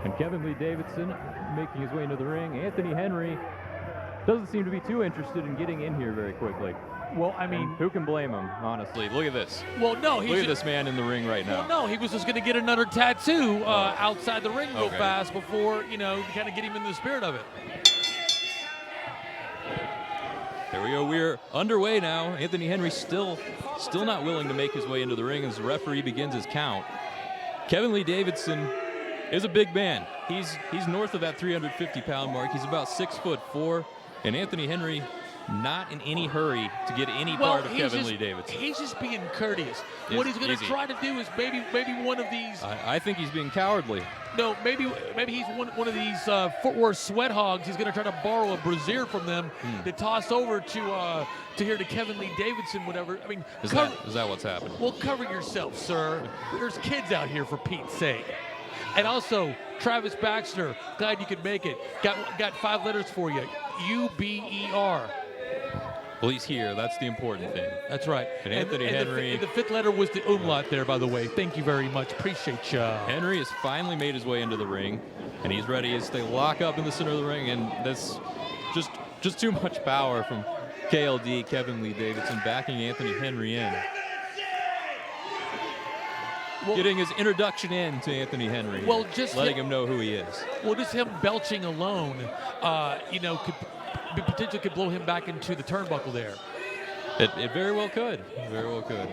And Kevin Lee Davidson making his way into the ring. Anthony Henry doesn't seem to be too interested in getting in here very quickly. Well, I mean, and who can blame him, honestly? Look at this. Well, no, look at this man in the ring right now. Well, no, he was just going to get another tattoo outside the ring real fast before, you know, kind of get him in the spirit of it. There we go. We're underway now. Anthony Henry still not willing to make his way into the ring as the referee begins his count. Kevin Lee Davidson is a big man. He's north of that 350-pound mark. He's about 6'4", and Anthony Henry not in any hurry to get any part of Kevin Lee Davidson. He's just being courteous. What he's going to try to do is maybe one of these. I think he's being cowardly. No, maybe he's one of these Fort Worth sweat hogs. He's going to try to borrow a brassiere from them to toss over to here to Kevin Lee Davidson, whatever. I mean, is that what's happening? Well, cover yourself, sir. There's kids out here, for Pete's sake. And also, Travis Baxter, glad you could make it. Got 5 letters for you. UBER. Well, he's here. That's the important thing. That's right. And Anthony Henry. The 5th letter was the umlaut there, by the way. Thank you very much. Appreciate you. Henry has finally made his way into the ring, and he's ready as they lock up in the center of the ring. And that's just too much power from KLD, Kevin Lee Davidson, backing Anthony Henry in. Well, getting his introduction in to Anthony Henry. Well, just letting him know who he is. Well, just him belching alone, you know, potentially could blow him back into the turnbuckle there. It very well could. Very well could.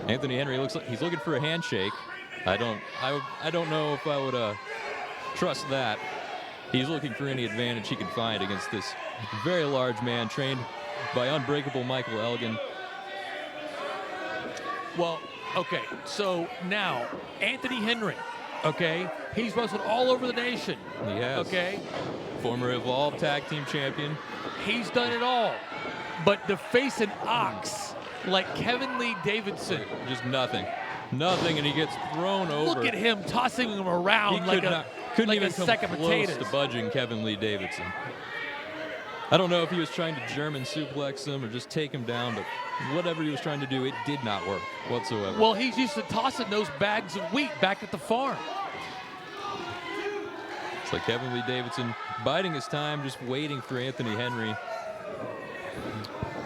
Anthony Henry looks like he's looking for a handshake. I don't know if I would trust that. He's looking for any advantage he can find against this very large man trained by unbreakable Michael Elgin. Well, okay, so now Anthony Henry, okay, he's wrestled all over the nation. He has. Okay. Former Evolve Tag Team Champion. He's done it all. But to face an ox like Kevin Lee Davidson. Just nothing. Nothing, and he gets thrown over. Look at him tossing him around couldn't like even a come sack of close potatoes. to budging Kevin Lee Davidson. I don't know if he was trying to German suplex him or just take him down, but whatever he was trying to do, it did not work whatsoever. Well, he's used to tossing those bags of wheat back at the farm. It's like Kevin Lee Davidson biding his time, just waiting for Anthony Henry.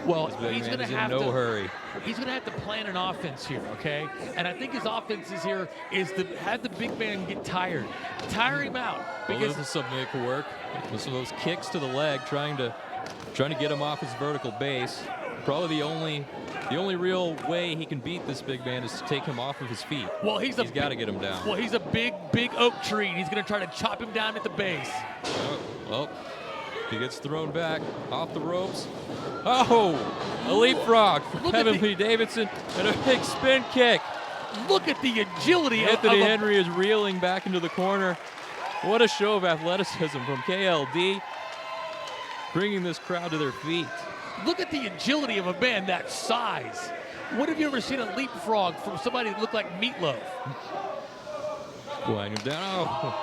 Well, he's going to have no hurry. He's going to have to plan an offense here, okay? And I think his offense is here is to have the big man get tired, tire him out. Because this is something that could work. With some of those kicks to the leg, trying to get him off his vertical base. Probably the only real way he can beat this big man is to take him off of his feet. Well, he's got to get him down. Well, he's a big oak tree, and he's going to try to chop him down at the base. Oh, well, he gets thrown back off the ropes. Oh, a leapfrog for Kevin Lee Davidson and a big spin kick. Look at the agility. Anthony Henry is reeling back into the corner. What a show of athleticism from KLD, bringing this crowd to their feet. Look at the agility of a man that size. When have you ever seen a leapfrog from somebody that looked like Meatloaf? Lying him down. Oh.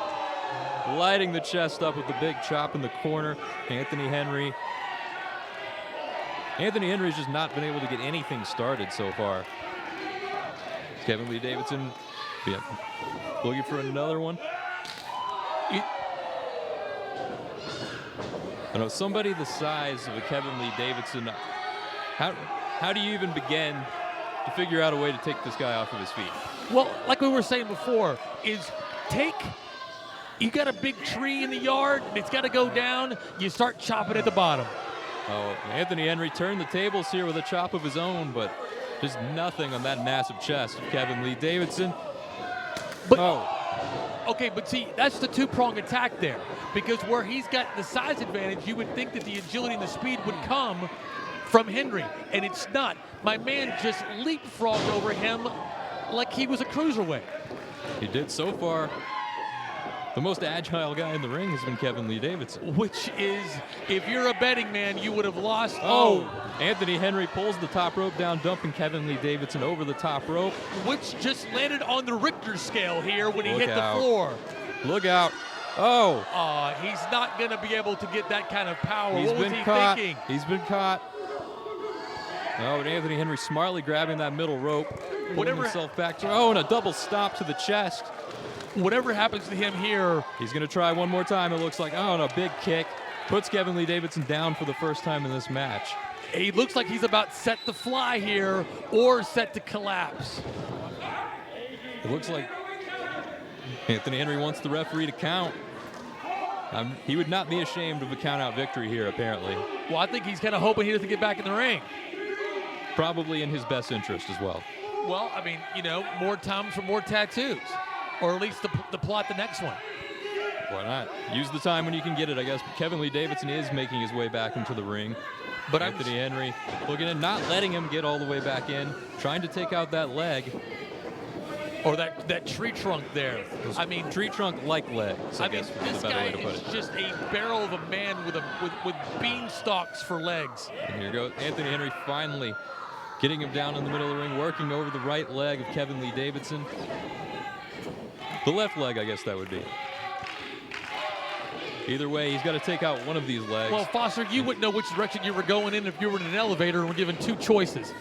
Lighting the chest up with the big chop in the corner. Anthony Henry's just not been able to get anything started so far. Kevin Lee Davidson looking for another one. I know somebody the size of a Kevin Lee Davidson, how do you even begin to figure out a way to take this guy off of his feet? Well, like we were saying before, you got a big tree in the yard, it's got to go down, you start chopping at the bottom. Oh, Anthony Henry turned the tables here with a chop of his own, but just nothing on that massive chest of Kevin Lee Davidson. Okay, but see, that's the two-prong attack there. Because where he's got the size advantage, you would think that the agility and the speed would come from Henry, and it's not. My man just leapfrogged over him like he was a cruiserweight. He did so far. The most agile guy in the ring has been Kevin Lee Davidson. Which is, if you're a betting man, you would have lost. Oh, Anthony Henry pulls the top rope down, dumping Kevin Lee Davidson over the top rope. Which just landed on the Richter scale here when he hit the floor. Look out. Oh. He's not going to be able to get that kind of power. What was he thinking? He's been caught. Oh, and Anthony Henry smartly grabbing that middle rope, pulling himself back. And a double stop to the chest. whatever happens to him here, He's going to try one more time. It looks like, oh, and a big kick. Puts Kevin Lee Davidson down for the first time in this match. he looks like he's about set to fly here or set to collapse. It looks like Anthony Henry wants the referee to count. He would not be ashamed of a count-out victory here, apparently. Well, I think he's kind of hoping he doesn't get back in the ring. Probably in his best interest as well. Well, I mean, you know, more time for more tattoos, or at least to plot the next one. Why not? Use the time when you can get it, I guess. But Kevin Lee Davidson is making his way back into the ring. But Anthony Henry looking at not letting him get all the way back in, trying to take out that leg. Or that tree trunk there. I mean, tree trunk-like legs, I guess this is the better guy way to put is it. just a barrel of a man with beanstalks for legs. And here goes Anthony Henry finally getting him down in the middle of the ring, working over the right leg of Kevin Lee Davidson. The left leg, I guess that would be. Either way, he's got to take out one of these legs. Well, Foster, you wouldn't know which direction you were going in if you were in an elevator and were given two choices.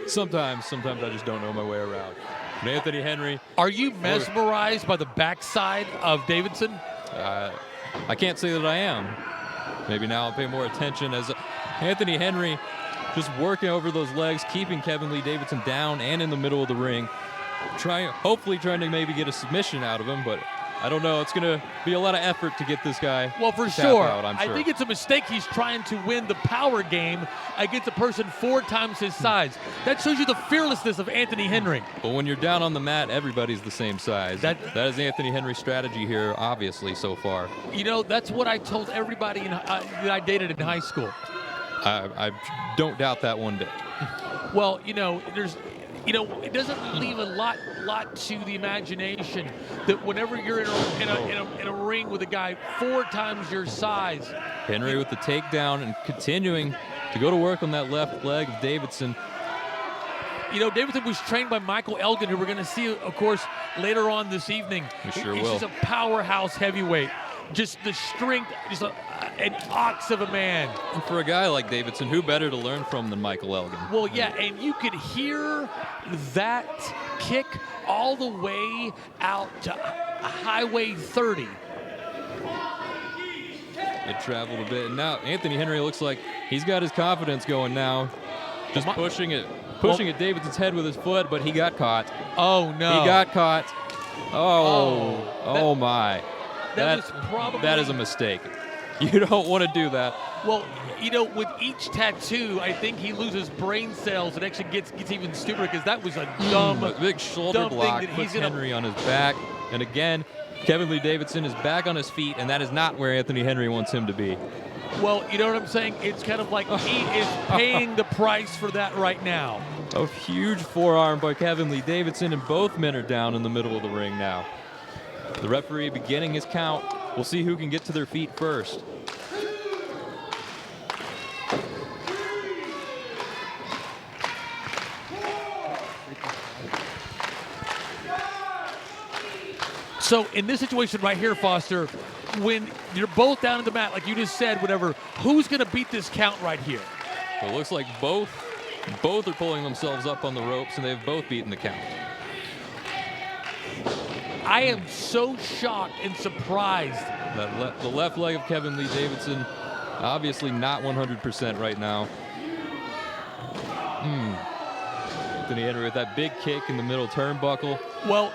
Sometimes I just don't know my way around. And Anthony Henry. Are you mesmerized by the backside of Davidson? I can't say that I am. Maybe now I'll pay more attention as Anthony Henry just working over those legs, keeping Kevin Lee Davidson down and in the middle of the ring. Hopefully trying to maybe get a submission out of him, but I don't know. It's going to be a lot of effort to get this guy. Well, for to tap sure. out, I'm sure. I think it's a mistake. He's trying to win the power game against a person 4 times his size. That shows you the fearlessness of Anthony Henry. But when you're down on the mat, everybody's the same size. That is Anthony Henry's strategy here, obviously, so far. You know, that's what I told everybody that I dated in high school. I don't doubt that one bit. Well, it doesn't leave a lot to the imagination that whenever you're in a ring with a guy 4 times your size. Henry with the takedown and continuing to go to work on that left leg of Davidson. You know, Davidson was trained by Michael Elgin, who we're going to see, of course, later on this evening. We sure He's will. just a powerhouse heavyweight. Just the strength, just an ox of a man. And for a guy like Davidson, who better to learn from than Michael Elgin? Well, yeah, and you could hear that kick all the way out to Highway 30. It traveled a bit. And now Anthony Henry looks like he's got his confidence going now. Just pushing at Davidson's head with his foot, but he got caught. Oh, no. He got caught. Oh my. That is a mistake. You don't want to do that. Well, with each tattoo, I think he loses brain cells. It actually gets even stupider because that was a a big shoulder block puts Henry on his back. And again, Kevin Lee Davidson is back on his feet, and that is not where Anthony Henry wants him to be. Well, you know what I'm saying? It's kind of like he is paying the price for that right now. A huge forearm by Kevin Lee Davidson, and both men are down in the middle of the ring now. The referee beginning his count. We'll see who can get to their feet first. So in this situation right here, Foster, when you're both down on the mat, like you just said, whatever, who's going to beat this count right here? Well, it looks like both are pulling themselves up on the ropes, and they've both beaten the count. I am so shocked and surprised. The left leg of Kevin Lee Davidson, obviously not 100% right now. Anthony Henry with that big kick in the middle turnbuckle. Well,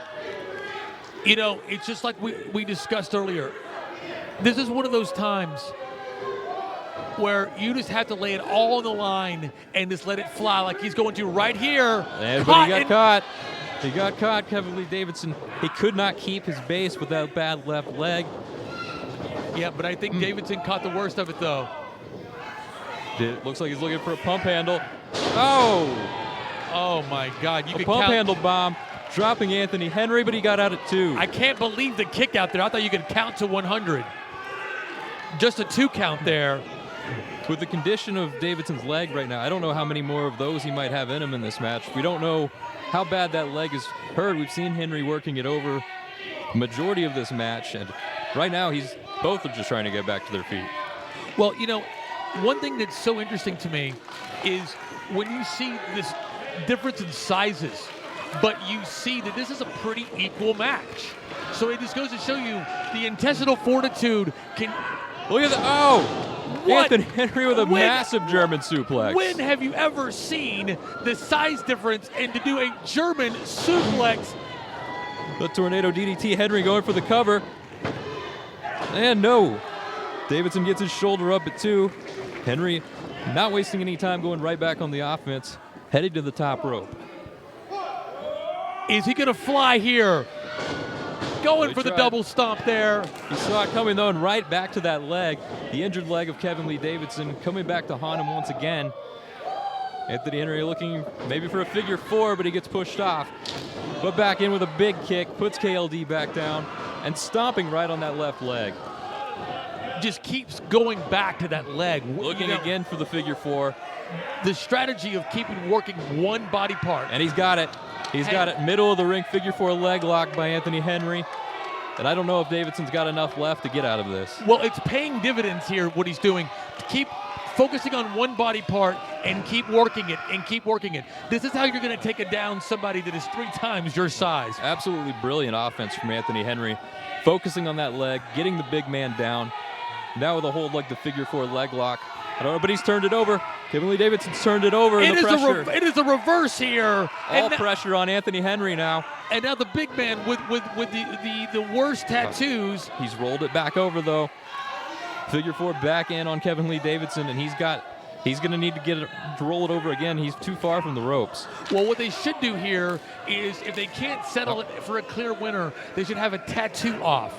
it's just like we discussed earlier. This is one of those times where you just have to lay it all on the line and just let it fly like he's going to right here. But he got caught. He got caught, Kevin Lee Davidson. He could not keep his base with that bad left leg. Yeah, but I think Davidson caught the worst of it, though. Looks like he's looking for a pump handle. Oh, my God. A pump handle bomb, dropping Anthony Henry, but he got out at 2. I can't believe the kick out there. I thought you could count to 100. Just a 2 count there. With the condition of Davidson's leg right now, I don't know how many more of those he might have in him in this match. We don't know how bad that leg is hurt. We've seen Henry working it over the majority of this match, and right now both are just trying to get back to their feet. Well, one thing that's so interesting to me is when you see this difference in sizes. but you see that this is a pretty equal match. So it just goes to show you the intestinal fortitude can. Look at What? Anthony Henry with a massive German suplex. When have you ever seen the size difference and to do a German suplex? The tornado DDT, Henry going for the cover. And no. Davidson gets his shoulder up at 2. Henry not wasting any time, going right back on the offense, heading to the top rope. Is he going to fly here? Going They for the tried. double stomp there. He saw it coming though, and right back to that leg. The injured leg of Kevin Lee Davidson coming back to haunt him once again. Anthony Henry looking maybe for a figure 4, but he gets pushed off. But back in with a big kick, puts KLD back down, and stomping right on that left leg. Just keeps going back to that leg. Looking again for the figure 4. The strategy of keeping working one body part. And he's got it. He's got it. Middle of the ring, figure 4 leg lock by Anthony Henry. And I don't know if Davidson's got enough left to get out of this. Well, it's paying dividends here, what he's doing. To keep focusing on one body part and keep working it and keep working it. This is how you're going to take it down somebody that is 3 times your size. Absolutely brilliant offense from Anthony Henry. Focusing on that leg, getting the big man down. Now with a hold like the figure 4 leg lock. I don't know, but he's turned it over. Kevin Lee Davidson's turned it over. It The pressure. is a reverse here. All pressure on Anthony Henry now. And now the big man with the worst tattoos. He's rolled it back over though. Figure 4 back in on Kevin Lee Davidson, and he's going to need to get it to roll it over again. He's too far from the ropes. Well, what they should do here is, if they can't settle it for a clear winner, they should have a tattoo off.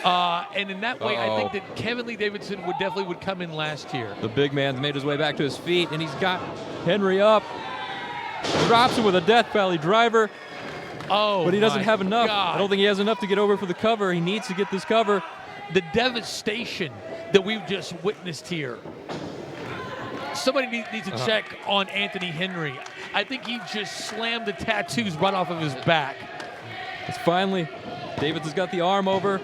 And in that way, I think that Kevin Lee Davidson would come in last here. The big man's made his way back to his feet, and he's got Henry up. Drops him with a Death Valley driver. Oh, but he doesn't have enough. God. I don't think he has enough to get over for the cover. He needs to get this cover. The devastation that we've just witnessed here. Somebody needs to check on Anthony Henry. I think he just slammed the tattoos right off of his back. It's finally, Davidson's got the arm over.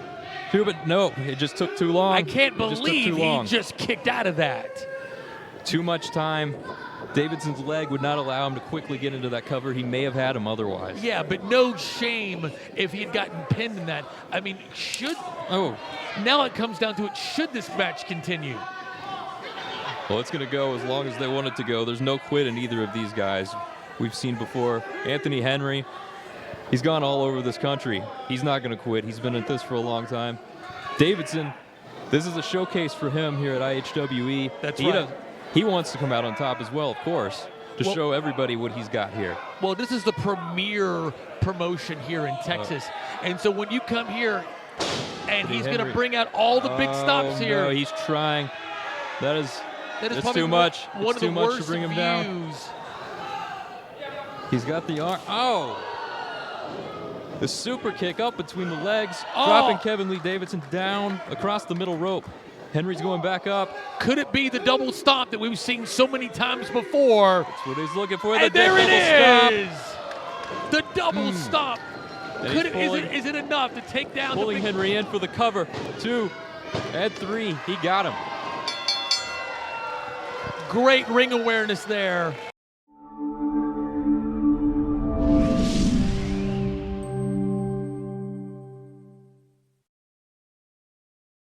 But no, it just took too long. I can't believe he just kicked out of that. Too much time. Davidson's leg would not allow him to quickly get into that cover. He may have had him otherwise. Yeah, but no shame if he had gotten pinned in that. I mean, now it comes down to it, should this match continue? Well, it's going to go as long as they want it to go. There's no quit in either of these guys. We've seen before. Anthony Henry, he's gone all over this country. He's not going to quit. He's been at this for a long time. Davidson, this is a showcase for him here at IHWE. That's right. He wants to come out on top as well, of course, to show everybody what he's got here. Well, this is the premier promotion here in Texas. And so when you come here, and he's going to bring out all the big stops here. No, he's trying. That's probably too much. One it's too of the much worst to bring him views. down. He's got the arm. The super kick up between the legs, dropping Kevin Lee Davidson down across the middle rope. Henry's going back up. Could it be the double stomp that we've seen so many times before? That's what he's looking for. And there it is! The double stomp. Is it enough to take down pulling Henry in for the cover? 2 and 3. He got him. Great ring awareness there.